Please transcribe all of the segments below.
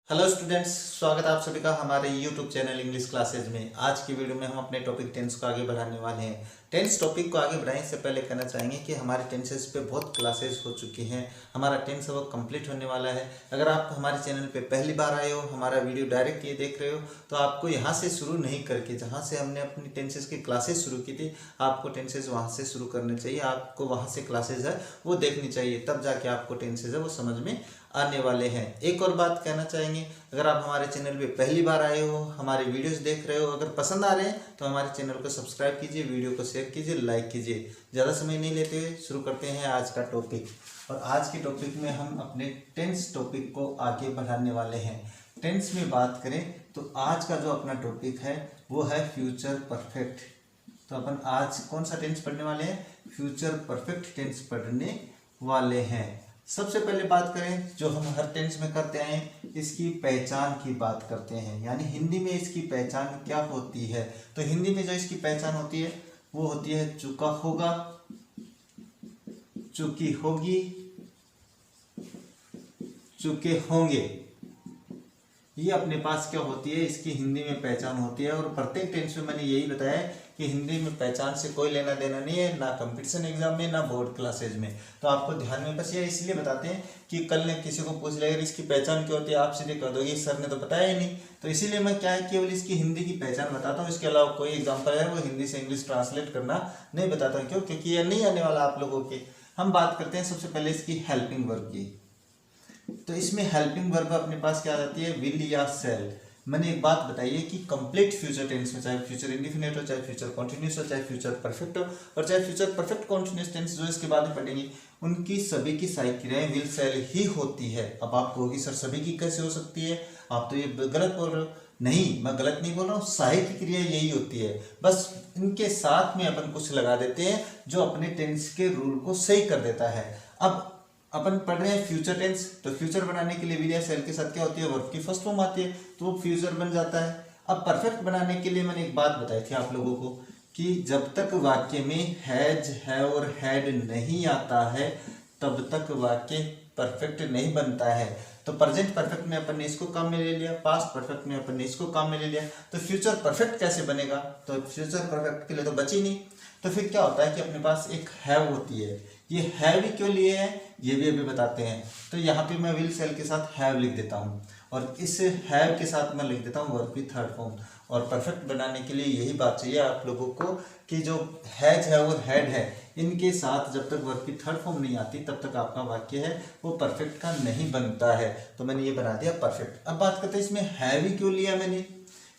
Hello students, स्वागत है आप सभी का हमारे यूट्यूब चैनल इंग्लिश क्लासेज में। आज की वीडियो में हम अपने टॉपिक टेंस को आगे बढ़ाने वाले हैं। टेंस टॉपिक को आगे बढ़ाने से पहले कहना चाहेंगे कि हमारे टेंसेस पे बहुत क्लासेस हो चुकी हैं। हमारा टेंस वो कंप्लीट होने वाला है। अगर आप हमारे चैनल पे पहली बार आए हो, हमारा वीडियो डायरेक्ट ये देख रहे हो, तो आपको यहाँ से शुरू नहीं करके जहाँ से हमने अपनी टेंसेस की क्लासेस शुरू की थी, आपको टेंसेस वहाँ से शुरू करने चाहिए। आपको वहाँ से क्लासेज है वो देखनी चाहिए, तब जाके आपको टेंसेज है वो समझ में आने वाले हैं। एक और बात कहना चाहेंगे, अगर आप हमारे चैनल पे पहली बार आए हो, हमारे वीडियोस देख रहे हो, अगर पसंद आ रहे हैं तो हमारे चैनल को सब्सक्राइब कीजिए, वीडियो को शेयर कीजिए, लाइक कीजिए। ज़्यादा समय नहीं लेते हुए शुरू करते हैं आज का टॉपिक। और आज के टॉपिक में हम अपने टेंस टॉपिक को आगे बढ़ाने वाले हैं। टेंस में बात करें तो आज का जो अपना टॉपिक है वो है फ्यूचर परफेक्ट। तो अपन आज कौन सा टेंस पढ़ने वाले हैं? फ्यूचर परफेक्ट टेंस पढ़ने वाले हैं। सबसे पहले बात करें, जो हम हर टेंस में करते आए हैं, इसकी पहचान की बात करते हैं, यानी हिंदी में इसकी पहचान क्या होती है। तो हिंदी में जो इसकी पहचान होती है वो होती है चुका होगा, चुकी होगी, चुके होंगे। ये अपने पास क्या होती है, इसकी हिंदी में पहचान होती है। और प्रत्येक टेंस में मैंने यही बताया कि हिंदी में पहचान से कोई लेना देना नहीं है, ना कंपटीशन एग्जाम में, ना बोर्ड क्लासेज में। तो आपको ध्यान में बस ये इसलिए बताते हैं कि कल ने किसी को पूछ लिया इसकी पहचान क्या होती है, आप सीधे कह दोगे सर ने तो बताया ही नहीं। तो इसीलिए मैं क्या है, केवल इसकी हिंदी की पहचान बताता हूँ। इसके अलावा कोई एग्जाम्पल है वो हिंदी से इंग्लिश ट्रांसलेट करना नहीं बताता। क्यों? क्योंकि ये नहीं आने वाला आप लोगों के। हम बात करते हैं सबसे पहले इसकी हेल्पिंग वर्ब की। तो इसमें हेल्पिंग वर्ब अपने पास क्या आ जाती है? विल या सेल। मैंने एक बात बताई है कि कंप्लीट फ्यूचर टेंस में, चाहे फ्यूचर इंडिफिनिट हो, चाहे फ्यूचर कॉन्टिन्यूस हो, चाहे फ्यूचर परफेक्ट हो, और चाहे फ्यूचर परफेक्ट कॉन्टिन्यूस टेंस जो इसके बाद में पढ़ेंगे, उनकी सभी की सारी क्रियाएं विल सेल ही होती है। अब आप कहोगे सर सभी की कैसे हो सकती है, आप तो ये गलत बोल रहे हो। नहीं, मैं गलत नहीं बोल रहा हूँ, सारी की क्रिया यही होती है। बस इनके साथ में अपन कुछ लगा देते हैं जो अपने टेंस के रूल को सही कर देता है। अब अपन पढ़ रहे हैं फ्यूचर टेंस, तो फ्यूचर बनाने के लिए विल या सेल के साथ क्या होती है? वर्ब की फर्स्ट फॉर्म आती है, तो वो फ्यूचर बन जाता है। अब परफेक्ट बनाने के लिए मैंने एक बात बताई थी आप लोगों को कि जब तक वाक्य में हैज, है और हैड नहीं आता है, तब तक वाक्य परफेक्ट नहीं बनता है। तो प्रेजेंट परफेक्ट में अपन ने इसको काम में ले लिया, पास्ट परफेक्ट में अपन ने इसको काम में ले लिया, तो फ्यूचर परफेक्ट कैसे बनेगा? तो फ्यूचर परफेक्ट के लिए तो बची नहीं। तो फिर क्या होता है कि अपने पास एक हैव होती है। ये हैव ही क्यों लिए है ये भी अभी बताते हैं। तो यहाँ पे मैं विल सेल के साथ हैव लिख देता हूँ, और इस हैव के साथ मैं लिख देता हूँ वर्ब की थर्ड फॉर्म। और परफेक्ट बनाने के लिए यही बात चाहिए आप लोगों को कि जो हैज है और हैड है, इनके साथ जब तक वर्ब की थर्ड फॉर्म नहीं आती तब तक आपका वाक्य है वो परफेक्ट का नहीं बनता है। तो मैंने ये बना दिया परफेक्ट। अब बात करते हैं इसमें हैव ही क्यों लिया मैंने,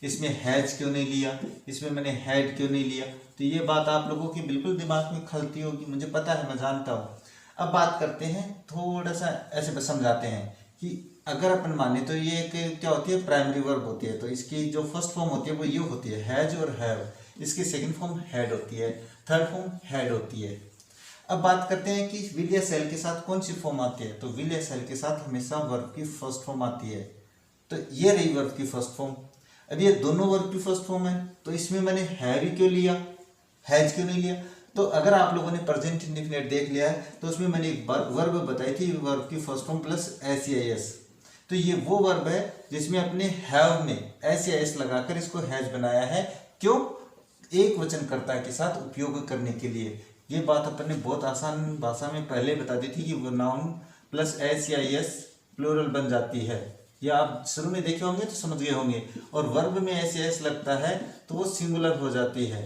इसमें हैज क्यों नहीं लिया, इसमें मैंने हैड क्यों नहीं लिया। तो ये बात आप लोगों की बिल्कुल दिमाग में खलती होगी, मुझे पता है, मैं जानता हूँ। अब बात करते हैं, थोड़ा सा ऐसे समझाते हैं कि अगर अपन माने तो ये एक क्या होती है? प्राइमरी वर्ब होती है। तो इसकी जो फर्स्ट फॉर्म होती है वो ये होती है हैज और हैव। इसकी सेकंड फॉर्म हैड होती है, थर्ड फॉर्म हैड होती है। अब बात करते हैं कि विल या सेल के साथ कौन सी फॉर्म आती है। तो विल या सेल के साथ हमेशा वर्ब की फर्स्ट फॉर्म आती है। तो ये रही वर्ब की फर्स्ट फॉर्म। अब ये दोनों वर्ब की फर्स्ट फॉर्म है, तो इसमें मैंने हैव ही क्यों लिया, हैज क्यों नहीं लिया? तो अगर आप लोगों ने प्रेजेंट इंडेफिनिट देख लिया है तो उसमें मैंने एक वर्ब बताई थी, वर्ब की फर्स्ट फॉर्म प्लस एस या एस। तो ये वो वर्ब है जिसमें अपने हैव में एस या एस लगाकर इसको हैज बनाया है। क्यों? एक वचनकर्ता के साथ उपयोग करने के लिए। ये बात अपन ने बहुत आसान भाषा में पहले बता दी थी कि वो नाउन प्लस एस या एस प्लूरल बन जाती है। या आप शुरू में देखे होंगे तो समझ गए होंगे। और वर्ब में एस या एस लगता है तो वो सिंगुलर हो जाती है।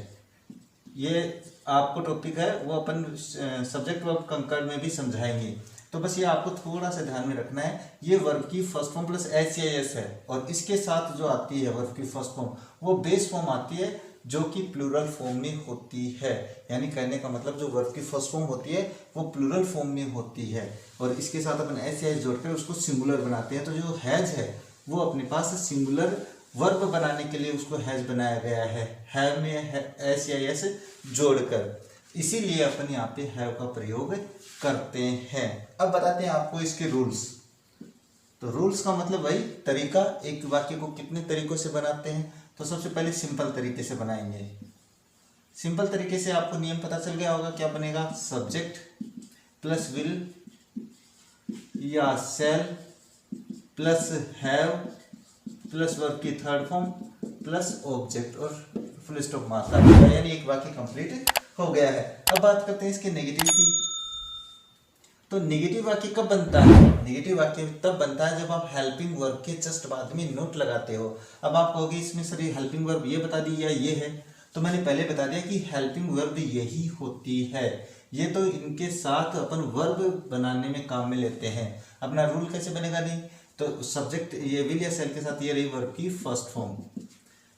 ये आपको टॉपिक है वो अपन सब्जेक्ट वर्ब कंकर्ड में भी समझाएंगे। तो बस ये आपको थोड़ा सा ध्यान में रखना है, ये वर्ब की फर्स्ट फॉर्म प्लस एस या एस है, और इसके साथ जो आती है वर्ब की फर्स्ट फॉर्म वो बेस फॉर्म आती है जो कि प्लूरल फॉर्म में होती है। यानी कहने का मतलब जो वर्ब की फर्स्ट फॉर्म होती है वो प्लूरल फॉर्म में होती है, और इसके साथ अपन एस या एस जोड़कर उसको सिंगुलर बनाते हैं। तो जो हैज है वो अपने पास सिंगुलर वर्ब बनाने के लिए उसको हैज बनाया गया है, हैव में एस या एस जोड़कर। इसीलिए अपन यहाँ पे हैव का प्रयोग करते हैं। अब बताते हैं आपको इसके रूल्स। तो रूल्स का मतलब वही तरीका, एक वाक्य को कितने तरीकों से बनाते हैं। तो सबसे पहले सिंपल तरीके से बनाएंगे। सिंपल तरीके से आपको नियम पता चल गया होगा, क्या बनेगा? सब्जेक्ट प्लस विल या shall plus have plus verb की थर्ड फॉर्म प्लस ऑब्जेक्ट और फुल स्टॉप मार्क आ गया, यानी एक वाक्य कंप्लीट हो गया है। अब बात करते हैं इसके नेगेटिव की। तो नेगेटिव वाक्य कब बनता है? नेगेटिव वाक्य तब बनता है जब आप हेल्पिंग वर्ब के जस्ट बाद में नोट लगाते हो। अब आप कहोगे इसमें सर हेल्पिंग वर्ब ये बता दी या ये है, तो मैंने पहले बता दिया कि हेल्पिंग वर्ब यही होती है। ये तो इनके साथ अपन वर्ब बनाने में काम में लेते हैं। अपना रूल कैसे बनेगा? नहीं तो सब्जेक्ट ये विल या सेल के साथ ये रही वर्ब की फर्स्ट फॉर्म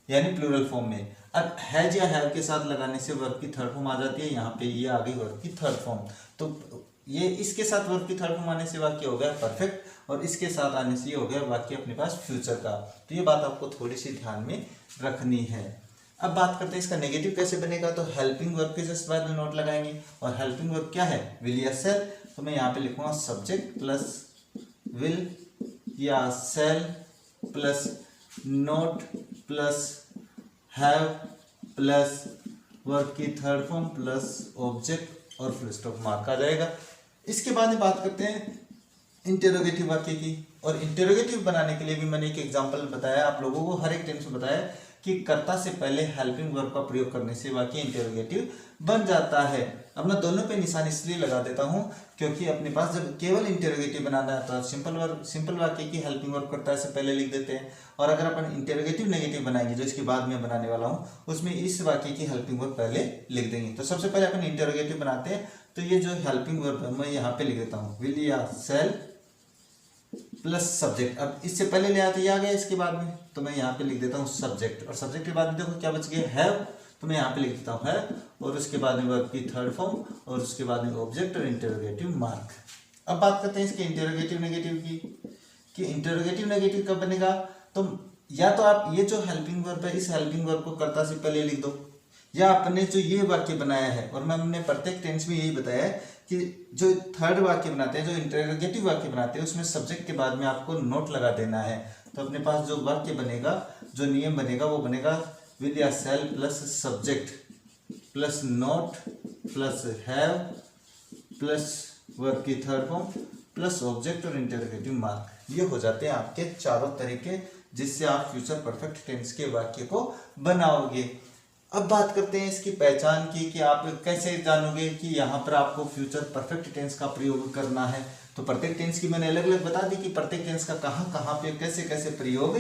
यानी प्लूरल फॉर्म में। अब हैज या हैव के साथ लगाने से वर्ब की थर्ड फॉर्म आ जाती है, यहाँ पे ये आ गई वर्ब की थर्ड फॉर्म। तो ये इसके साथ वर्ब की थर्ड फॉर्म आने से वाक्य हो गया परफेक्ट, और इसके साथ आने से ये हो गया वाक्य अपने पास फ्यूचर का। तो ये बात आपको थोड़ी सी ध्यान में रखनी है। अब बात करते हैं इसका नेगेटिव कैसे बनेगा। तो हेल्पिंग वर्ब के जस्ट बाद में नोट लगाएंगे, और हेल्पिंग वर्ब क्या है? विल या सेल। तो मैं यहाँ पे लिखूंगा सब्जेक्ट प्लस विल या shall plus not plus have plus verb की थर्ड फॉर्म प्लस ऑब्जेक्ट और फुल स्टॉप मार्क आ जाएगा। इसके बाद में बात करते हैं इंटेरोगेटिव वाक्य की। और इंटेरोगेटिव बनाने के लिए भी मैंने एक एग्जांपल बताया आप लोगों को, हर एक टेंस में बताया कि कर्ता से पहले हेल्पिंग वर्ब का प्रयोग करने से वाक्य इंटेरोगेटिव बन जाता है। अब मैं दोनों पे निशान इसलिए लगा देता हूं क्योंकि अपने पास जब केवल इंटेरोगेटिव बनाना है तो सिंपल वाक्य की हेल्पिंग वर्ब कर्ता से पहले लिख देते हैं, और अगर अपन इंटेरोगेटिव नेगेटिव बनाएंगे जो इसके बाद में बनाने वाला हूं, उसमें इस वाक्य की हेल्पिंग वर्ब पहले लिख देंगे। तो सबसे पहले अपन इंटेरोगेटिव बनाते हैं, तो ये जो हेल्पिंग वर्ब है मैं यहाँ पे लिख देता हूँ विल या सेल प्लस सब्जेक्ट। अब इससे पहले ले आते आ गया इसके बाद में, तो मैं यहाँ पे लिख देता हूँ सब्जेक्ट, और सब्जेक्ट के बाद में देखो क्या बच गया हैव, तो मैं यहाँ पे लिख देता हूँ है, और उसके बाद में वर्ब की थर्ड फॉर्म, और उसके बाद में ऑब्जेक्ट और इंटेरोगेटिव मार्क। अब बात करते हैं इसके इंटेरोगेटिव नेगेटिव की, कि इंटेरोगेटिव नेगेटिव कब बनेगा। तो या तो आप ये जो हेल्पिंग वर्ब है इस हेल्पिंग वर्ब को कर्ता से पहले लिख दो, या आपने जो ये वाक्य बनाया है, और हमने प्रत्येक टेंस में यही बताया है कि जो थर्ड वाक्य बनाते हैं, जो इंटेरोगेटिव वाक्य बनाते हैं, उसमें सब्जेक्ट के बाद में आपको नोट लगा देना है। तो अपने पास जो वाक्य बनेगा, जो नियम बनेगा वो बनेगा विल या shall plus subject plus not plus have plus verb की थर्ड फॉर्म प्लस ऑब्जेक्ट और इंटेरोगेटिव मार्क। ये हो जाते हैं आपके चारों तरीके जिससे आप फ्यूचर परफेक्ट टेंस के वाक्य को बनाओगे। अब बात करते हैं इसकी पहचान की, कि आप कैसे जानोगे कि यहाँ पर आपको फ्यूचर परफेक्ट टेंस का प्रयोग करना है। तो प्रत्येक टेंस की मैंने अलग अलग बता दी कि प्रत्येक टेंस का कहाँ कहाँ पे कैसे कैसे प्रयोग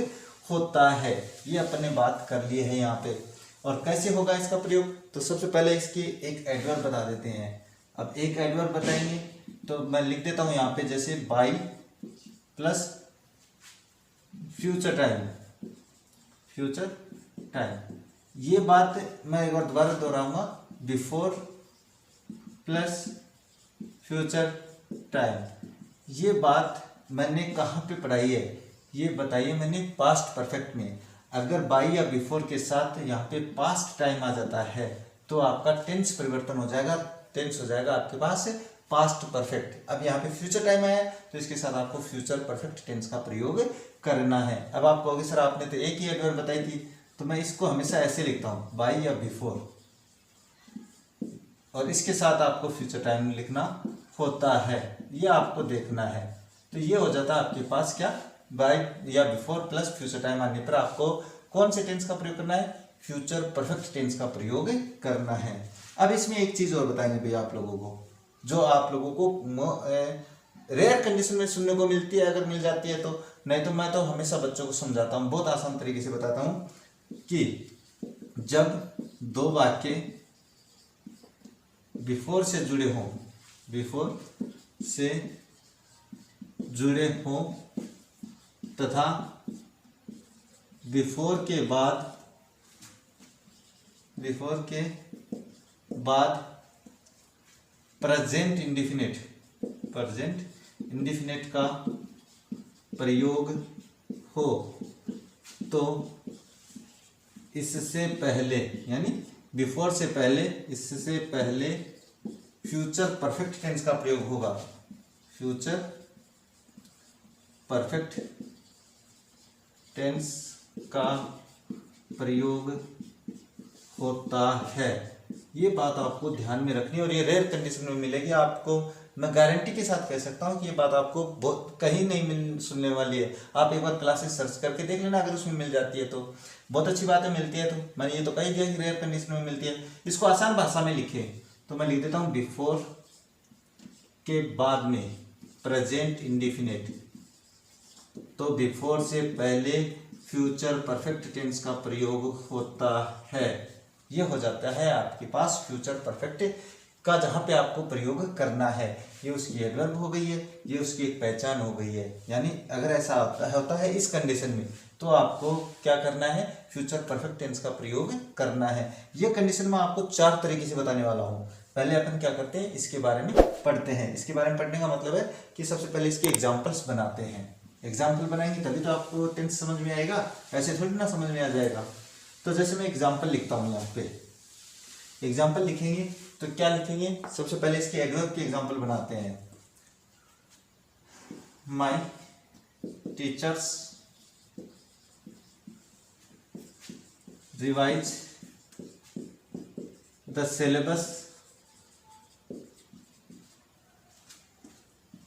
होता है, ये अपन ने बात कर ली है यहाँ पे। और कैसे होगा इसका प्रयोग, तो सबसे पहले इसकी एक एडवर्ब बता देते हैं। अब एक एडवर्ब बताएंगे तो मैं लिख देता हूँ यहाँ पे, जैसे बाई प्लस फ्यूचर टाइम। ये बात मैं एक बार दोबारा दोहराऊंगा, बिफोर प्लस फ्यूचर टाइम। ये बात मैंने कहाँ पे पढ़ाई है, ये बताइए मैंने पास्ट परफेक्ट में। अगर बाई या बिफोर के साथ यहाँ पे पास्ट टाइम आ जाता है तो आपका टेंस परिवर्तन हो जाएगा, टेंस हो जाएगा आपके पास पास्ट परफेक्ट। अब यहाँ पे फ्यूचर टाइम आया तो इसके साथ आपको फ्यूचर परफेक्ट टेंस का प्रयोग करना है। अब आप कहोगे सर आपने तो एक ही एडवर्ब बताई थी, तो मैं इसको हमेशा ऐसे लिखता हूँ बाई या बिफोर, और इसके साथ आपको फ्यूचर टाइम लिखना होता है, ये आपको देखना है। तो ये हो जाता है आपके पास क्या, बाई या बिफोर प्लस फ्यूचर टाइम आने पर आपको कौन से टेंस का प्रयोग करना है, फ्यूचर परफेक्ट टेंस का प्रयोग करना है। अब इसमें एक चीज और बताएंगे भैया आप लोगों को, जो आप लोगों को रेयर कंडीशन में सुनने को मिलती है, अगर मिल जाती है तो, नहीं तो मैं तो हमेशा बच्चों को समझाता हूँ, बहुत आसान तरीके से बताता हूँ कि जब दो वाक्य बिफोर से जुड़े हों तथा बिफोर के बाद प्रेजेंट इंडिफिनिट का प्रयोग हो, तो इससे पहले यानी बिफोर से पहले, इससे पहले फ्यूचर परफेक्ट टेंस का प्रयोग होगा, फ्यूचर परफेक्ट टेंस का प्रयोग होता है। ये बात आपको ध्यान में रखनी है, और ये रेयर कंडीशन में मिलेगी आपको, मैं गारंटी के साथ कह सकता हूँ कि ये बात आपको बहुत कहीं नहीं मिल सुनने वाली है। आप एक बार क्लासेस सर्च करके देख लेना, अगर उसमें मिल जाती है तो बहुत अच्छी बात है, मिलती है तो मैंने ये तो कह दिया कि रेयर कंडीशन में मिलती है। इसको आसान भाषा में लिखे तो मैं लिख देता हूँ बिफोर के बाद में प्रेजेंट इंडेफिनिट। तो बिफोर से पहले फ्यूचर परफेक्ट टेंस का प्रयोग होता है। ये हो जाता है आपके पास फ्यूचर परफेक्ट का जहाँ पे आपको प्रयोग करना है। ये उसकी एडवर्ब हो गई है, ये उसकी एक पहचान हो गई है। यानी अगर ऐसा होता है इस कंडीशन में तो आपको क्या करना है, फ्यूचर परफेक्ट टेंस का प्रयोग करना है। ये कंडीशन मैं आपको 4 तरीके से बताने वाला हूँ। पहले अपन क्या करते हैं, इसके बारे में पढ़ते हैं। इसके बारे में पढ़ने का मतलब है कि सबसे पहले इसके एग्जाम्पल्स बनाते हैं। एग्जाम्पल बनाएंगे तभी तो आपको टेंस समझ में आएगा, ऐसे थोड़ी ना समझ में आ जाएगा। तो जैसे मैं एग्जाम्पल लिखता हूँ, यहाँ पे एग्जाम्पल लिखेंगे तो क्या लिखेंगे, सबसे पहले इसके एडवर्ब के एग्जाम्पल बनाते हैं। My teachers revise the syllabus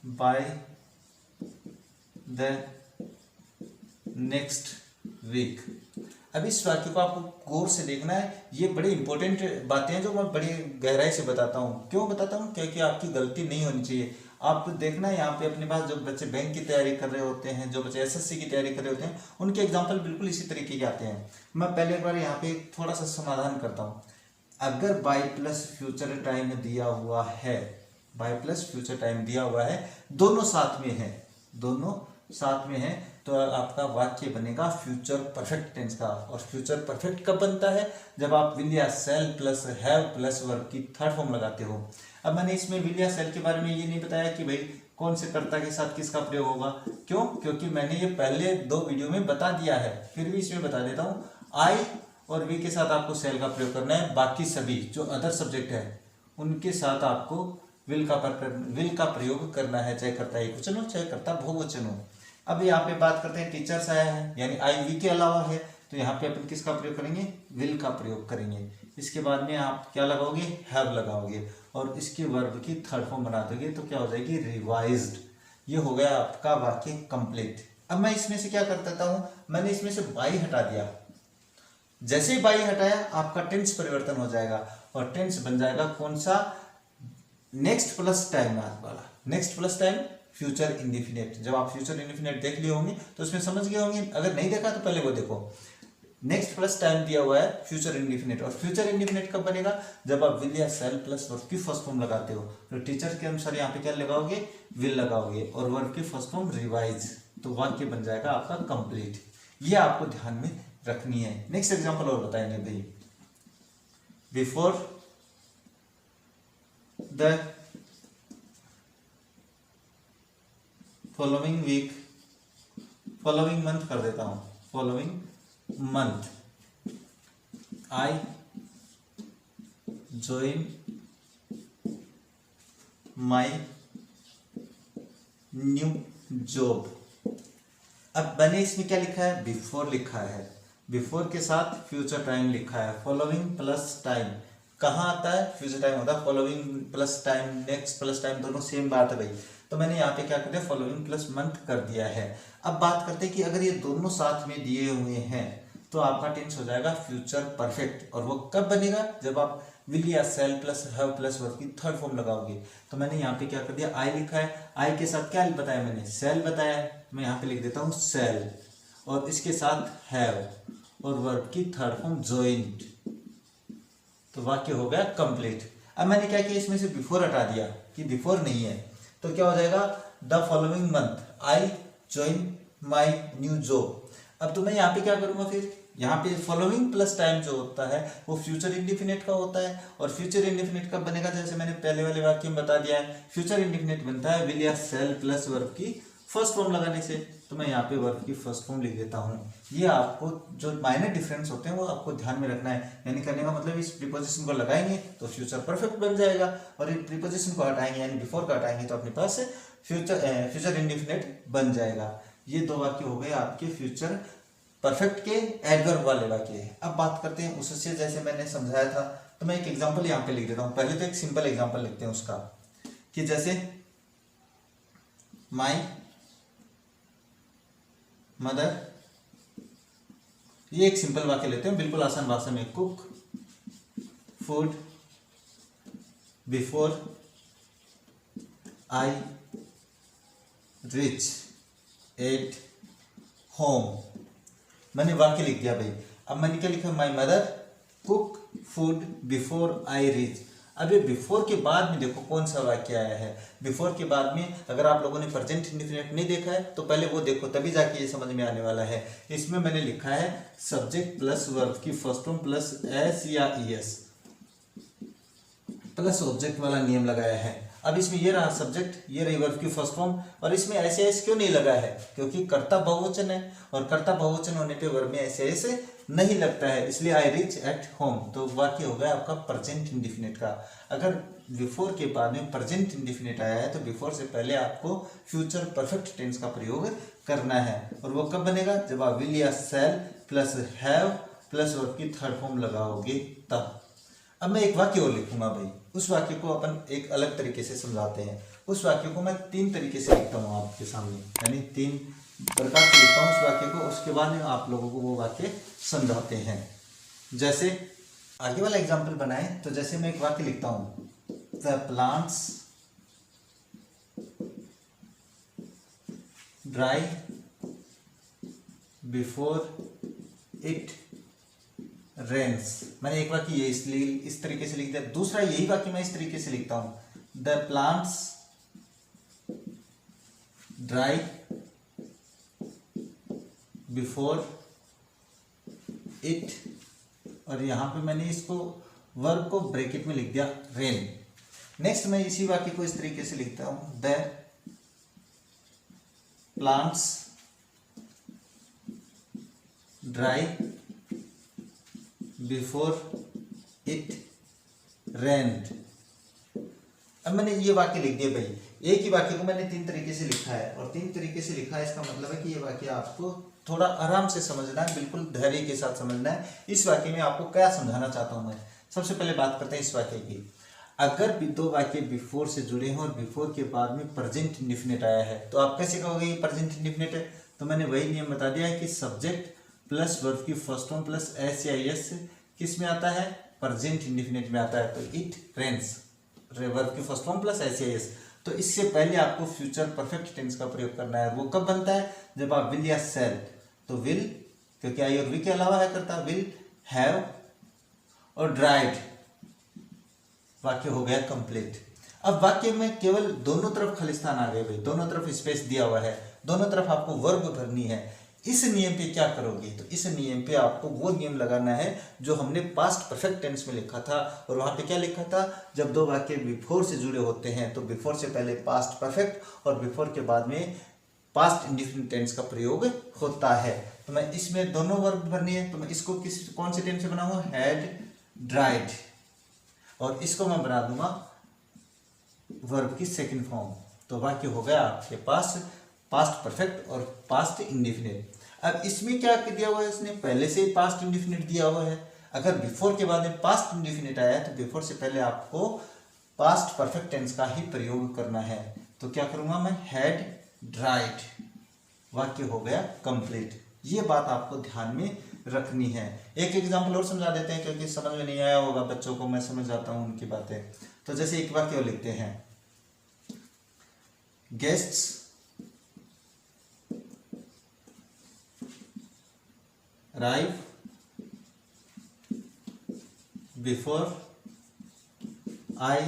by the next week. अब इस वाक्य को आपको गौर से देखना है। ये बड़ी इंपॉर्टेंट बातें हैं जो मैं बड़ी गहराई से बताता हूँ। क्यों बताता हूँ, क्योंकि आपकी गलती नहीं होनी चाहिए। आप देखना है यहाँ पे अपने पास जो बच्चे बैंक की तैयारी कर रहे होते हैं, जो बच्चे एसएससी की तैयारी कर रहे होते हैं, उनके एग्जाम्पल बिल्कुल इसी तरीके के आते हैं। मैं पहले एक बार यहाँ पे थोड़ा सा समाधान करता हूँ। अगर बाय प्लस फ्यूचर टाइम दिया हुआ है, बाय प्लस फ्यूचर टाइम दिया हुआ है, दोनों साथ में है, दोनों साथ में है, तो आपका वाक्य बनेगा फ्यूचर परफेक्ट टेंस का। और फ्यूचर परफेक्ट कब बनता है, जब आप विल या shall plus have plus verb की थर्ड फॉर्म लगाते हो। अब मैंने इसमें विल या सेल के बारे में ये नहीं बताया कि भाई कौन से कर्ता के साथ किसका प्रयोग होगा। क्यों, क्योंकि मैंने ये पहले 2 वीडियो में बता दिया है, फिर भी इसमें बता देता हूँ। आई और वी के साथ आपको सेल का प्रयोग करना है। बाकी सभी जो अदर सब्जेक्ट है उनके साथ आपको विल का प्रयोग करना है, चाहे कर्ता एकवचन हो चाहे कर्ता बहुवचन हो। अब यहाँ पे बात करते हैं, टीचर्स आया है यानी आई वी के अलावा है, तो यहाँ पे अपन किसका प्रयोग करेंगे, विल का प्रयोग करेंगे। इसके बाद में आप क्या लगाओगे, हैव लगाओगे, और इसके वर्ब की थर्ड फॉर्म बना दोगे तो क्या हो जाएगी, रिवाइज्ड। ये हो गया आपका वाक्य कंप्लीट। अब मैं इसमें से क्या कर देता हूँ, मैंने इसमें से बाई हटा दिया। जैसे ही बाई हटाया आपका टेंस परिवर्तन हो जाएगा और टेंस बन जाएगा कौन सा, नेक्स्ट प्लस टाइम वाला। Next plus time future indefinite. जब आप फ्यूचर इंडेफिनिट देख लिए होंगे तो उसमें समझ गए होंगे, अगर नहीं देखा तो पहले वो देखो। नेक्स्ट प्लस टाइम दिया हुआ है फ्यूचर इंडेफिनिट, और फ्यूचर इंडेफिनिट कब बनेगा, जब आप विल या सेल प्लस वर्ब की फर्स्ट फॉर्म लगाते हो। तो टीचर के अनुसार यहाँ पे क्या लगाओगे, विल लगाओगे, और वर्ब की फर्स्ट फॉर्म रिवाइज, तो वाक्य बन जाएगा आपका कंप्लीट। ये आपको ध्यान में रखनी है। नेक्स्ट एग्जाम्पल और बताएंगे भाई, before the following week, following month कर देता हूं, following month I join my new job. अब मैंने इसमें क्या लिखा है, बिफोर लिखा है, बिफोर के साथ फ्यूचर टाइम लिखा है। फॉलोइंग प्लस टाइम कहाँ आता है, फ्यूचर टाइम होता है। Following plus time, next plus time, दोनों सेम बात है भाई। तो मैंने यहाँ पे क्या कर दिया, फॉलोइंग प्लस मंथ कर दिया है। अब बात करते हैं कि अगर ये दोनों साथ में दिए हुए हैं तो आपका टेंस हो जाएगा फ्यूचर परफेक्ट। और वो कब बनेगा, जब आप विल या shall plus have plus verb की थर्ड फॉर्म लगाओगे। तो मैंने यहाँ पे क्या कर दिया, आई लिखा है, आई के साथ क्या बताया मैंने, सेल बताया। मैं यहाँ पे लिख देता हूँ सेल, और इसके साथ हैव, और वर्ब की थर्ड फॉर्म ज्वाइंट, तो वाक्य हो गया कंप्लीट। अब मैंने क्या किया, इसमें से बिफोर हटा दिया कि बिफोर नहीं है, तो क्या हो जाएगा, the following month I join my new job. अब तो मैं यहाँ पे क्या करूंगा, फिर यहाँ पे फॉलोइंग प्लस टाइम जो होता है वो फ्यूचर इंडेफिनिट का होता है। और फ्यूचर इंडेफिनिट कब बनेगा, जैसे मैंने पहले वाले वाक्य में बता दिया है, फ्यूचर इंडेफिनिट बनता है विल या सेल प्लस वर्ब की फर्स्ट फॉर्म लगाने से। तो मैं यहाँ पे वर्ब की फर्स्ट फॉर्म लिख देता हूँ। ये आपको जो माइनर डिफरेंस होते हैं वो आपको ध्यान में रखना है। यानी करने का मतलब इस प्रीपोजिशन को लगाएंगे तो फ्यूचर परफेक्ट बन जाएगा, और इस प्रीपोजिशन को हटाएंगे यानी बिफोर को हटाएंगे तो अपने पास फ्यूचर इंडेफिनिट बन जाएगा। ये 2 वाक्य हो गए आपके फ्यूचर परफेक्ट के एडवर्ब वाले वाक्य। अब बात करते हैं उससे, जैसे मैंने समझाया था, तो मैं एक एग्जांपल यहाँ पे लिख देता हूँ। पहले तो एक सिंपल एग्जांपल लिखते हैं उसका, कि जैसे माई मदर, ये एक सिंपल वाक्य लेते हैं बिल्कुल आसान भाषा में। Cook food before I reach at home. मैंने वाक्य लिख दिया भाई। अब मैंने क्या लिखा, my mother cook food before I reach. अब ये बिफोर के बाद में देखो कौन सा वाक्य आया है। बिफोर के बाद में अगर आप लोगों ने प्रेजेंट इंडेफिनिट नहीं देखा है तो पहले वो देखो, तभी जाके ये समझ में आने वाला है। इसमें मैंने लिखा है सब्जेक्ट प्लस वर्ब की फर्स्ट फॉर्म प्लस एस या ईएस प्लस ऑब्जेक्ट वाला नियम लगाया है। अब इसमें ये रहा सब्जेक्ट, ये रही वर्ब की फर्स्ट फॉर्म, और इसमें ऐसे ऐसे क्यों नहीं लगा है, क्योंकि कर्ता बहुवचन है और कर्ता बहुवचन होने पे वर्ब में ऐसे ऐसे नहीं लगता है, इसलिए आई रीच एट होम। तो वाक्य हो गया आपका प्रेजेंट इंडेफिनिट का। अगर बिफोर के बाद में प्रेजेंट इंडेफिनिट आया है तो बिफोर से पहले आपको फ्यूचर परफेक्ट टेंस का प्रयोग करना है, और वो कब बनेगा, जब आप विल या शैल प्लस हैव प्लस वर्ब की थर्ड फॉर्म लगाओगे तब। अब मैं एक वाक्य और लिखूंगा भाई, उस वाक्य को अपन एक अलग तरीके से समझाते हैं। उस वाक्य को मैं 3 तरीके से लिखता हूँ आपके सामने, यानी 3 प्रकार से लिखता हूँ उस वाक्य को, उसके बाद में आप लोगों को वो वाक्य समझाते हैं। जैसे आगे वाला एग्जाम्पल बनाए तो जैसे मैं एक वाक्य लिखता हूँ, the plants dry before it rains. मैंने एक वाक्य ये इसलिए इस तरीके से लिख दिया। दूसरा यही वाक्य मैं इस तरीके से लिखता हूं, the plants dry before it, और यहां पे मैंने इसको वर्ब को ब्रैकेट में लिख दिया रेन। नेक्स्ट मैं इसी वाक्य को इस तरीके से लिखता हूं, the plants dry before it रेन्ड। अब मैंने ये वाक्य लिख दिया भाई। एक ही वाक्य को मैंने 3 तरीके से लिखा है, और 3 तरीके से लिखा है इसका मतलब है कि ये वाक्य आपको थोड़ा आराम से समझना है, बिल्कुल धैर्य के साथ समझना है। इस वाक्य में आपको क्या समझाना चाहता हूं मैं। सबसे पहले बात करते हैं इस वाक्य की। अगर भी 2 वाक्य बिफोर से जुड़े हों और बिफोर के बाद में प्रेजेंट इंडेफिनिट आया है तो आप कैसे कहोगे ये प्रेजेंट इंडेफिनिट है। तो मैंने वही नियम बता दिया है कि सब्जेक्ट प्लस वर्ब की फर्स्ट फॉर्म प्लस एस या एस किस में आता है, प्रेजेंट इंडेफिनिट में आता है। तो इट रेन्स वर्ब की फर्स्ट फॉर्म प्लस एस या एस। तो इससे पहले आपको फ्यूचर परफेक्ट टेंस का प्रयोग करना है। वो कब बनता है, जब आप विल या शैल, तो विल क्योंकि आई और वी के अलावा है करता, विल हैव और ड्राइड, वाक्य हो गया कंप्लीट। अब वाक्य में केवल दोनों तरफ खालिस्तान आ गए भाई, दोनों तरफ स्पेस दिया हुआ है, दोनों तरफ आपको वर्ब भरनी है। इस नियम पे क्या करोगे, तो इस नियम पे आपको वो नियम लगाना है जो हमने पास्ट परफेक्ट टेंस में लिखा था। और वहां पे क्या लिखा था, जब 2 वाक्य बिफोर से जुड़े होते हैं तो बिफोर से पहले पास्ट परफेक्ट और बिफोर के बाद में पास्ट इंडेफिनिट टेंस का प्रयोग होता है। तो मैं इसमें दोनों वर्ब भरनी है, तो मैं इसको कौन से टेंस से बनाऊंगा, हैड ड्राइड, और इसको मैं बना दूंगा वर्ब की सेकंड फॉर्म। तो वाक्य हो गया आपके पास पास्ट परफेक्ट और पास्ट इंडेफिनिट। अब इसमें क्या दिया हुआ है, इसने पहले से ही पास्ट इंडेफिनिट दिया हुआ है। अगर बिफोर के बाद में पास्ट इंडेफिनिट आया है तो बिफोर से पहले आपको पास्ट परफेक्ट टेंस का ही प्रयोग करना है। तो क्या करूंगा मैं, हैड ड्राइड, वाक्य हो गया कंप्लीट। ये बात आपको ध्यान में रखनी है। एक एग्जाम्पल और समझा देते हैं क्योंकि समझ में नहीं आया होगा बच्चों को, मैं समझ जाता हूं उनकी बातें। तो जैसे एक वाक्य और लिखते हैं, guests arrive before I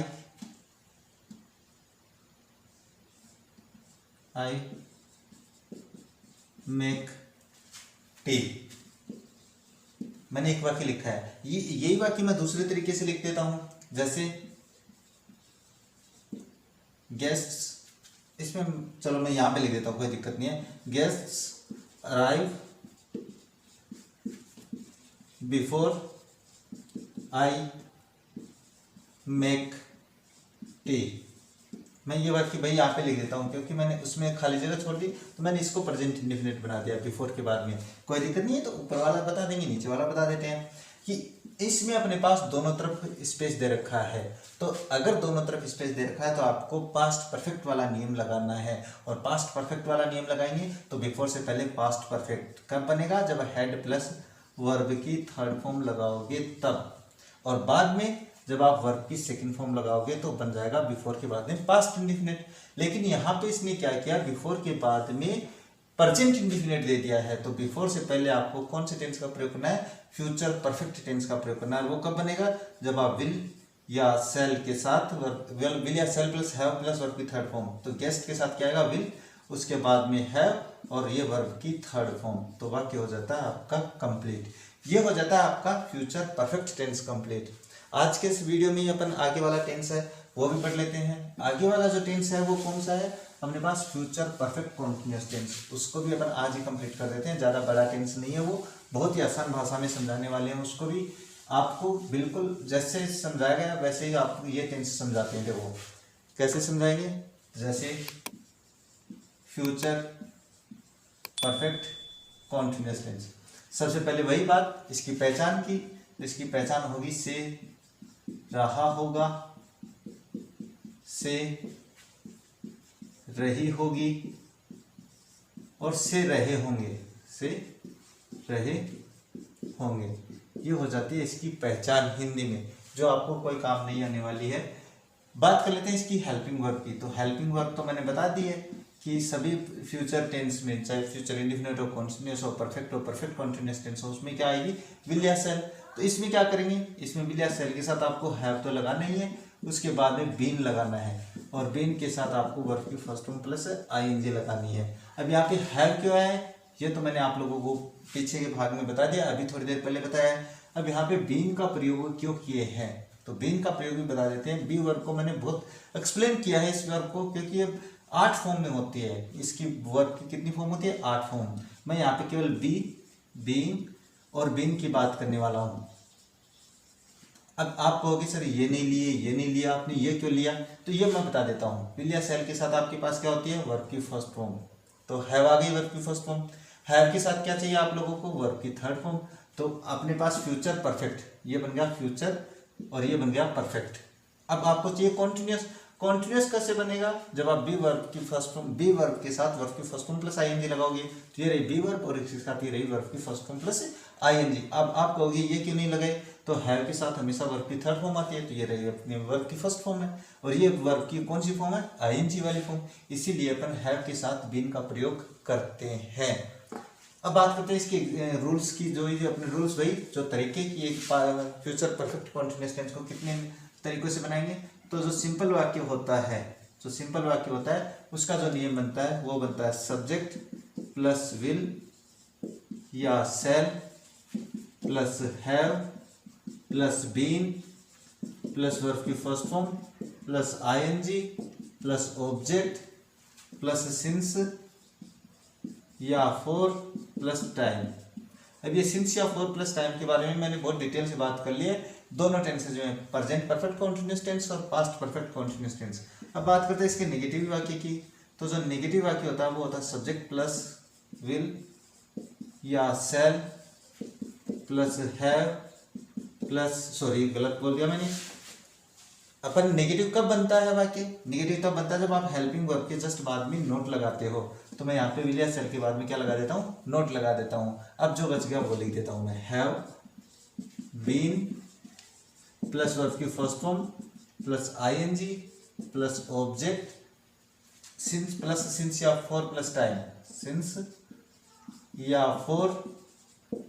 make tea। मैंने एक वाक्य लिखा है, यही वाक्य मैं दूसरे तरीके से लिख देता हूं। जैसे गेस्ट्स, इसमें चलो मैं यहां पे लिख देता हूं, कोई दिक्कत नहीं है। Guests arrive before I make tea. मैं ये वाक्य भाई यहाँ पे लिख देता हूँ क्योंकि मैंने उसमें खाली जगह छोड़ दी, तो मैंने इसको प्रेजेंट इंडेफिनिट बना दिया बिफोर के बाद में। कोई दिक्कत नहीं है, तो ऊपर वाला बता देंगे, नीचे वाला बता देते हैं कि इसमें अपने पास दोनों तरफ स्पेस दे रखा है, तो अगर दोनों तरफ स्पेस दे रखा है तो आपको पास्ट परफेक्ट वाला नियम लगाना है। और पास्ट परफेक्ट वाला नियम लगाएंगे तो बिफोर से पहले पास्ट परफेक्ट कब बनेगा, जब हेड प्लस वर्ब की थर्ड फॉर्म लगाओगे तब, और बाद में जब आप वर्ब की सेकंड फॉर्म लगाओगे तो बन जाएगा बिफोर के बाद में पास्ट इंडिफिनिट। लेकिन यहाँ पे इसने क्या किया, बिफोर के बाद में प्रेजेंट इंडिफिनिट दे दिया है, तो बिफोर से पहले आपको कौन से टेंस का प्रयोग करना है, फ्यूचर परफेक्ट टेंस का प्रयोग करना है। वो कब बनेगा, जब आप विल या सेल के साथ विल या shall plus have plus verb की थर्ड फॉर्म, तो गेस्ट के साथ क्या आएगा विल, उसके बाद में हैव और ये वर्ब की थर्ड फॉर्म, तो वाक्य हो जाता है आपका कंप्लीट। ये हो जाता है आपका फ्यूचर परफेक्ट टेंस कंप्लीट। आज के इस वीडियो में अपन आगे वाला टेंस है वो भी पढ़ लेते हैं। आगे वाला जो टेंस है वो कौन सा है, अपने पास फ्यूचर परफेक्ट कॉन्टिन्यूअस टेंस, उसको भी अपन आज ही कंप्लीट कर देते हैं। ज़्यादा बड़ा टेंस नहीं है वो, बहुत ही आसान भाषा में समझाने वाले हैं उसको भी। आपको बिल्कुल जैसे समझाया गया वैसे ही आपको ये टेंस समझाते हैं। देखो कैसे समझाएंगे, जैसे फ्यूचर परफेक्ट कॉन्टिन्यूअस टेंस, सबसे पहले वही बात इसकी पहचान की, इसकी पहचान होगी से रहा होगा, से रही होगी और से रहे होंगे, से रहे होंगे। ये हो जाती है इसकी पहचान हिंदी में, जो आपको कोई काम नहीं आने वाली है। बात कर लेते हैं इसकी हेल्पिंग वर्ब की। तो हेल्पिंग वर्ब तो मैंने बता दी है कि सभी फ्यूचर टेंस में, चाहे फ्यूचर इंडिफिनिट हो, कॉन्टिन्यूअस हो, परफेक्ट कॉन्टिन्यूअस टेंस हो, उसमें क्या आएगी, विल या सेल। तो इसमें क्या करेंगे, इसमें विल या सेल के साथ आपको हैव तो लगाना ही है, उसके बाद में बीन लगाना है, और बीन के साथ आपको वर्ब की फर्स्ट फॉर्म प्लस आईएनजी लगानी है। अब यहाँ पे हैव क्यों आया है, ये तो मैंने आप लोगों को पीछे के भाग में बता दिया, अभी थोड़ी देर पहले बताया है। अब यहाँ पे बीन का प्रयोग क्यों किए हैं, तो बीन का प्रयोग भी बता देते हैं। बी वर्ब को मैंने बहुत एक्सप्लेन किया है इस वर्ब को, क्योंकि ये 8 फॉर्म में होती है। इसकी वर्ब की कितनी फॉर्म होती है, 8 फॉर्म। मैं यहाँ पे केवल बी, बीन और बीन की बात करने वाला हूँ। अब आप कहोगे सर ये नहीं लिए, ये नहीं लिया आपने, ये क्यों लिया, तो ये मैं बता देता हूँ। विल या सेल के साथ आपके पास क्या होती है, वर्ब की फर्स्ट फॉर्म, तो हैव आ गई वर्ब की फर्स्ट फॉर्म। हैव के साथ क्या चाहिए आप लोगों को, वर्ब की थर्ड फॉर्म। तो अपने पास फ्यूचर परफेक्ट, ये बन गया फ्यूचर और ये बन गया परफेक्ट। अब आपको चाहिए कॉन्टिन्यूअस। कॉन्टिन्यूअस कैसे बनेगा, जब आप बी वर्ब की फर्स्ट फॉर्म, बी वर्ब के साथ वर्ब की फर्स्ट फॉर्म प्लस आईएनजी लगाओगे, तो ये रही बी वर्ब और इसके साथ ये रही वर्ब की फर्स्ट फॉर्म प्लस आईएनजी। अब आप कहोगे ये क्यों नहीं लगाए, तो हैव के साथ हमेशा वर्ब की थर्ड फॉर्म आती है, तो ये रही अपनी वर्ब की फर्स्ट फॉर्म है, और ये वर्ब की कौन सी फॉर्म है, आईएनजी वाली फॉर्म, इसीलिए अपन हैव के साथ बीन का प्रयोग करते हैं। अब बात करते हैं इसके रूल्स की, जो ये अपने रूल्स वही जो तरीके की एक फ्यूचर परफेक्ट कॉन्टिन्यूअस टेंस को कितने तरीकों से बनाएंगे। तो जो सिंपल वाक्य होता है, जो सिंपल वाक्य होता है उसका जो नियम बनता है वो बनता है सब्जेक्ट प्लस विल या shall plus have plus been plus verb की first form plus ING plus object plus since या फॉर प्लस टाइम। अब ये सिंस या फॉर प्लस टाइम के बारे में मैंने बहुत डिटेल से बात कर ली है। दोनों टेंसेज जो है प्रेजेंट परफेक्ट कॉन्टिन्यूअस टेंस और पास्ट परफेक्ट कॉन्टिन्यूअस टेंस। अब बात करते हैं इसके नेगेटिव वाक्य की। तो जो नेगेटिव वाक्य होता है वो होता है सब्जेक्ट प्लस विल या shall plus have plus, sorry गलत बोल दिया मैंने। अपन नेगेटिव कब बनता है वाक्य, नेगेटिव तब बनता है जब आप हेल्पिंग वर्ब के जस्ट बाद में नोट लगाते हो। तो मैं यहाँ पे विल या सेल के बाद में क्या लगा देता हूँ, नोट लगा देता हूँ। अब जो बच गया वो लिख देता हूँ मैं, हैव बीन प्लस वर्ब की first form plus ING plus object since plus since या फॉर प्लस टाइम, सिंस या फॉर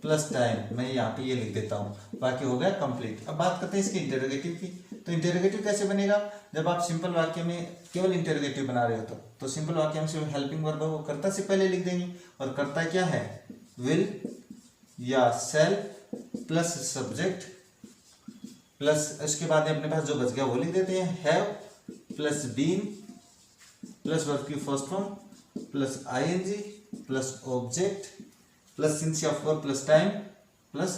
प्लस टाइम, मैं यहाँ पे ये लिख देता हूँ। बाकी हो गया कंप्लीट। अब बात करते हैं इसके इंटरोगेटिव की। तो इंटरोगेटिव कैसे बनेगा, जब आप सिंपल वाक्य में केवल इंटरोगेटिव बना रहे हो तो सिंपल वाक्य में सिर्फ हेल्पिंग वर्ब है वो कर्ता से पहले लिख देंगे, और कर्ता क्या है, विल या सेल प्लस सब्जेक्ट प्लस उसके बाद अपने पास जो बच गया वो लिख देते हैं, have plus been plus verb की first form plus ING plus object plus since या for plus time plus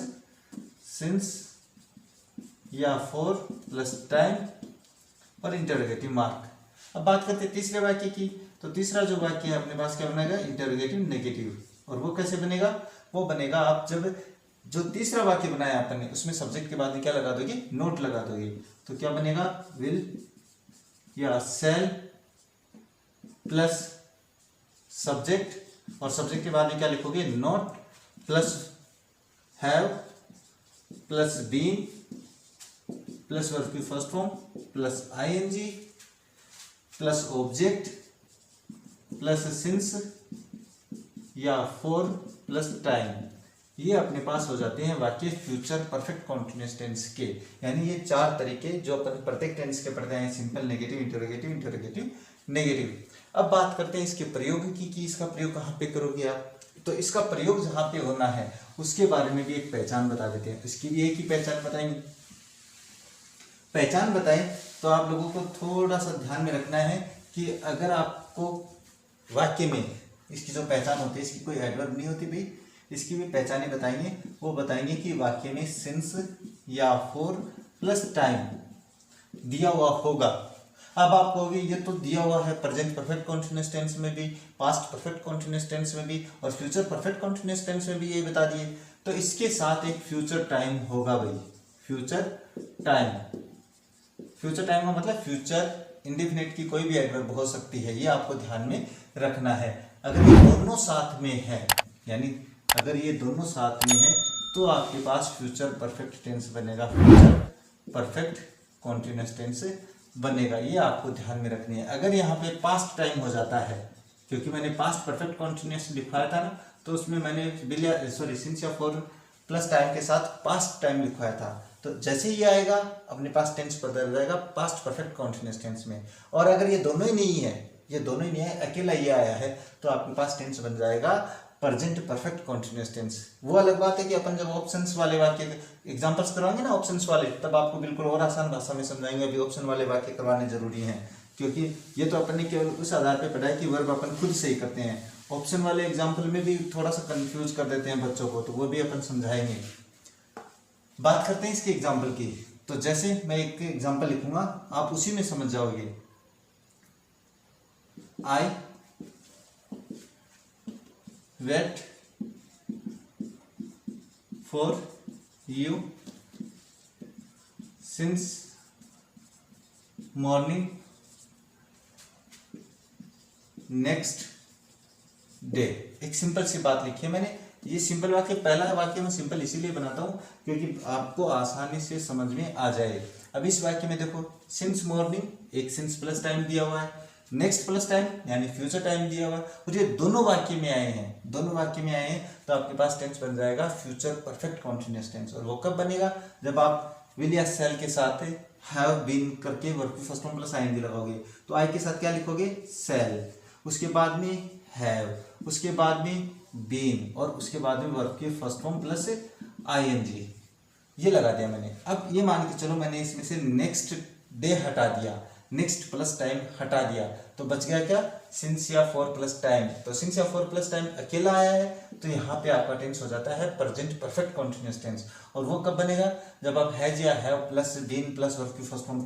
since या फॉर प्लस टाइम और इंटरोगेटिव मार्क। अब बात करते हैं तीसरे वाक्य की। तो तीसरा जो वाक्य है अपने पास क्या बनेगा, इंटरोगेटिव नेगेटिव। और वो कैसे बनेगा, वो बनेगा आप जब जो तीसरा वाक्य बनाया अपन ने उसमें सब्जेक्ट के बाद में क्या लगा दोगे, नोट लगा दोगे। तो क्या बनेगा, विल या सेल प्लस सब्जेक्ट, और सब्जेक्ट के बाद में क्या लिखोगे, not plus have plus been plus verb की first form plus ING plus object plus since या फॉर प्लस टाइम। ये अपने पास हो जाते हैं वाक्य फ्यूचर परफेक्ट कॉन्टिन्यूअस टेंस के। यानी ये चार तरीके जो अपन प्रत्येक टेंस के पढ़ते हैं, simple, negative, interrogative, interrogative, negative. अब बात करते हैं इसके प्रयोग की कि इसका प्रयोग कहाँ पे करोगे आप। तो इसका प्रयोग जहाँ पे होना है उसके बारे में भी एक पहचान बता देते हैं। इसकी भी एक ही पहचान बताएंगे। पहचान बताएं तो आप लोगों को थोड़ा सा ध्यान में रखना है कि अगर आपको वाक्य में इसकी जो पहचान होती है, इसकी कोई एडवर्ब नहीं होती भाई, इसकी भी पहचानें बताएंगे। वो बताएंगे कि वाक्य में सिंस या फॉर प्लस टाइम दिया हुआ होगा। अब आप कहोगे ये तो दिया हुआ है प्रेजेंट परफेक्ट कॉन्टिन्यूअस टेंस में भी, पास्ट परफेक्ट कॉन्टिन्यूअस टेंस में भी और फ्यूचर परफेक्ट कॉन्टिन्यूअस टेंस में भी ये बता दिए, तो इसके साथ एक फ्यूचर टाइम होगा भाई, फ्यूचर टाइम। फ्यूचर टाइम का मतलब फ्यूचर इंडेफिनिट की कोई भी एडवर्ब हो सकती है, ये आपको ध्यान में रखना है। अगर ये दोनों साथ में है, यानी अगर ये दोनों साथ में है तो आपके पास फ्यूचर परफेक्ट टेंस बनेगा, फ्यूचर परफेक्ट कॉन्टिन्यूअस टेंस बनेगा। ये आपको ध्यान में रखनी है। अगर यहाँ पे पास्ट टाइम हो जाता है, क्योंकि मैंने पास्ट परफेक्ट कॉन्टिन्यूअस लिखवाया था ना, तो उसमें मैंने सिंस या फॉर प्लस टाइम के साथ पास्ट टाइम लिखवाया था, तो जैसे ही आएगा अपने पास टेंस बदल जाएगा पास्ट परफेक्ट कॉन्टिन्यूअस टेंस में। और अगर ये दोनों ही नहीं है, ये दोनों ही नहीं है, अकेला ये आया है, तो आपके पास टेंस बन जाएगा प्रेजेंट परफेक्ट कॉन्टिन्यूअस टेंस। वो अलग बात है कि अपन जब ऑप्शंस वाले वाक्य एग्जांपल्स करवाएंगे ना, ऑप्शंस वाले, तब आपको बिल्कुल और आसान भाषा में समझाएंगे। अभी ऑप्शन वाले वाक्य करवाने जरूरी हैं, क्योंकि ये तो अपन ने केवल उस आधार पे पढ़ा है कि वर्ब अपन खुद से ही करते हैं। ऑप्शन वाले एग्जाम्पल में भी थोड़ा सा कंफ्यूज कर देते हैं बच्चों को, तो वो भी अपन समझाएंगे। बात करते हैं इसके एग्जाम्पल की। तो जैसे मैं एक एग्जाम्पल लिखूंगा, आप उसी में समझ जाओगे। I wait for you since morning next day. एक सिंपल सी बात लिखी है मैंने। ये सिंपल वाक्य, पहला वाक्य मैं सिंपल इसीलिए बनाता हूं क्योंकि आपको आसानी से समझ में आ जाए। अब इस वाक्य में देखो, सिंस मॉर्निंग, एक सिंस प्लस टाइम दिया हुआ है, नेक्स्ट प्लस टाइम यानी फ्यूचर टाइम दिया हुआ है, और ये दोनों वाक्य में आए हैं, दोनों वाक्य में आए हैं, तो आपके पास टेंस बन जाएगा फ्यूचर परफेक्ट कॉन्टिन्यूअस टेंस। और वो कब बनेगा, जब आप विल या सेल के साथ हैव बीन करके वर्ब की फर्स्ट फॉर्म प्लस आईएनजी लगाओगे। तो आई के साथ क्या लिखोगे, सेल, उसके बाद में हैव, उसके बाद में बीन, और उसके बाद में वर्ब की फर्स्ट फॉर्म प्लस आईएनजी, ये लगा दिया मैंने। अब ये मान के चलो मैंने इसमें से नेक्स्ट डे हटा दिया, नेक्स्ट प्लस टाइम हटा दिया, तो बच गया क्या, सिंस या फॉर प्लस टाइम। तो सिंस या फॉर प्लस टाइम अकेला आया है, तो यहाँ पे आपका टेंस हो जाता है प्रेजेंट परफेक्ट कॉन्टिन्यूअस टेंस। और वो कब बनेगा, जब आप हैज या have plus been plus verb की फर्स्ट फॉर्म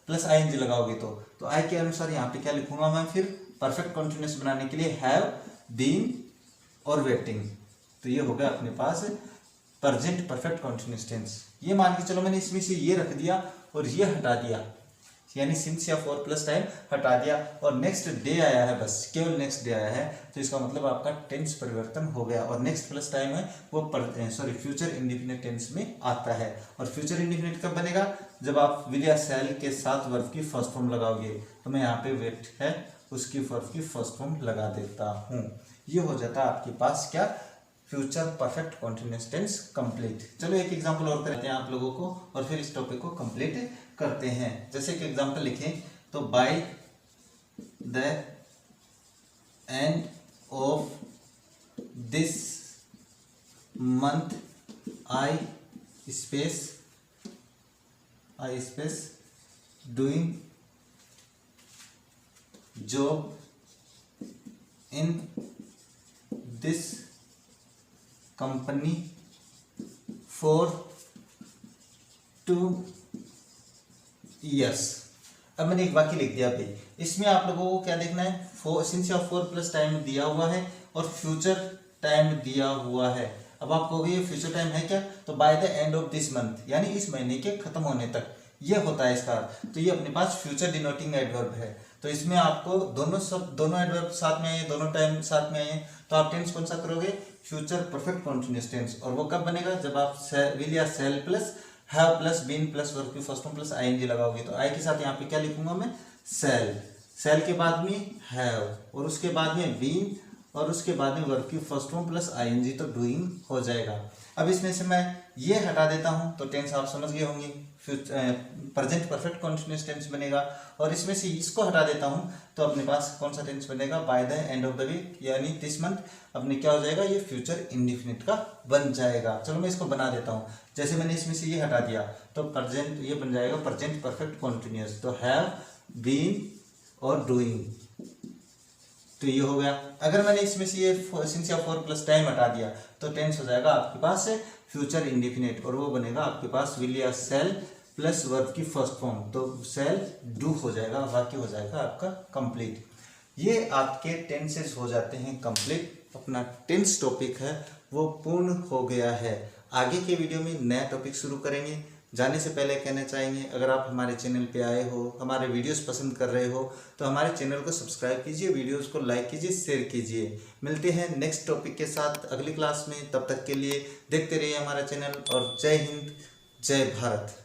प्लस आईएनजी लगाओगे। तो आई के अनुसार यहाँ पे क्या लिखूंगा मैं, फिर परफेक्ट कॉन्टिन्यूअस बनाने के लिए हैव बीन और वेटिंग। तो ये हो गया अपने पास प्रेजेंट परफेक्ट कॉन्टिन्यूअस टेंस। ये मान के चलो मैंने इसमें से ये रख दिया और ये हटा दिया, यानी सिंस या फॉर प्लस टाइम हटा दिया, और नेक्स्ट डे आया है, बस केवल नेक्स्ट डे आया है, तो इसका मतलब आपका टेंस परिवर्तन हो गया। और नेक्स्ट प्लस टाइम है वो फ्यूचर इंडेफिनिट टेंस में आता है। और फ्यूचर इंडेफिनिट कब बनेगा, जब आप विल या सेल के साथ वर्ब की फर्स्ट फॉर्म लगाओगे। तो मैं यहाँ पे वेट है उसकी वर्ब की फर्स्ट फॉर्म लगा देता हूँ। ये हो जाता है आपके पास क्या, future perfect continuous tense complete. चलो एक एग्जांपल और करते हैं आप लोगों को, और फिर इस टॉपिक को कंप्लीट करते हैं। जैसे कि एग्जांपल लिखें, तो bye the end of this month I space doing job in this company for 2 years। अब मैंने एक वाक्य लिख दिया भाई, इसमें आप लोगों को क्या देखना है, सिंस या फॉर प्लस टाइम दिया हुआ है और फ्यूचर टाइम दिया हुआ है। अब आप कहोगे ये फ्यूचर टाइम है क्या, तो bye the end of this month, यानी इस महीने के खत्म होने तक, ये होता है इसका। तो ये अपने पास फ्यूचर डिनोटिंग एडवर्ब है। तो इसमें आपको दोनों एडवर्ब साथ में आए, दोनों टाइम साथ में आए, तो आप टेंस कौन सा करोगे, फ्यूचर परफेक्ट कॉन्टिन्यूअस टेंस। और वो कब बनेगा, जब आप विल या shall plus have plus been plus verb की फर्स्ट फॉर्म प्लस आईएनजी लगाओगे। तो आई के साथ यहाँ पे क्या लिखूंगा मैं, सेल, सेल के बाद में हैव, और उसके बाद में बीन, और उसके बाद में वर्ब की फर्स्ट फॉर्म प्लस आईएनजी, तो डूइंग हो जाएगा। अब इसमें से मैं ये हटा देता हूं तो टेंस आप समझ गए होंगे, प्रेजेंट परफेक्ट कॉन्टिन्यूअस टेंस बनेगा। और इसमें से इसको हटा देता हूं तो अपने पास कौन सा टेंस बनेगा, by the end of the week, यानी दिस मंथ, अपने क्या हो जाएगा, ये फ्यूचर इंडिफिनिट का बन जाएगा। चलो मैं इसको बना देता हूं। जैसे मैंने इसमें से ये हटा दिया तो प्रेजेंट ये बन जाएगा प्रेजेंट परफेक्ट कॉन्टिन्यूअस, तो हैव, बीन और डूइंग, तो ये हो गया। अगर मैंने इसमें से ये सिंस या फॉर प्लस टाइम हटा दिया तो टेंस हो जाएगा आपके पास फ्यूचर इंडिफिनिट, और वो बनेगा आपके पास विल या सेल प्लस वर्ब की फर्स्ट फॉर्म, तो सेल डू हो जाएगा, वाक्य हो जाएगा आपका कंप्लीट। ये आपके टेंसेस हो जाते हैं कंप्लीट। अपना टेंस टॉपिक है वो पूर्ण हो गया है। आगे के वीडियो में नया टॉपिक शुरू करेंगे। जाने से पहले कहना चाहेंगे, अगर आप हमारे चैनल पे आए हो, हमारे वीडियोस पसंद कर रहे हो, तो हमारे चैनल को सब्सक्राइब कीजिए, वीडियोस को लाइक कीजिए, शेयर कीजिए। मिलते हैं नेक्स्ट टॉपिक के साथ अगली क्लास में। तब तक के लिए देखते रहिए हमारा चैनल, और जय हिंद, जय भारत।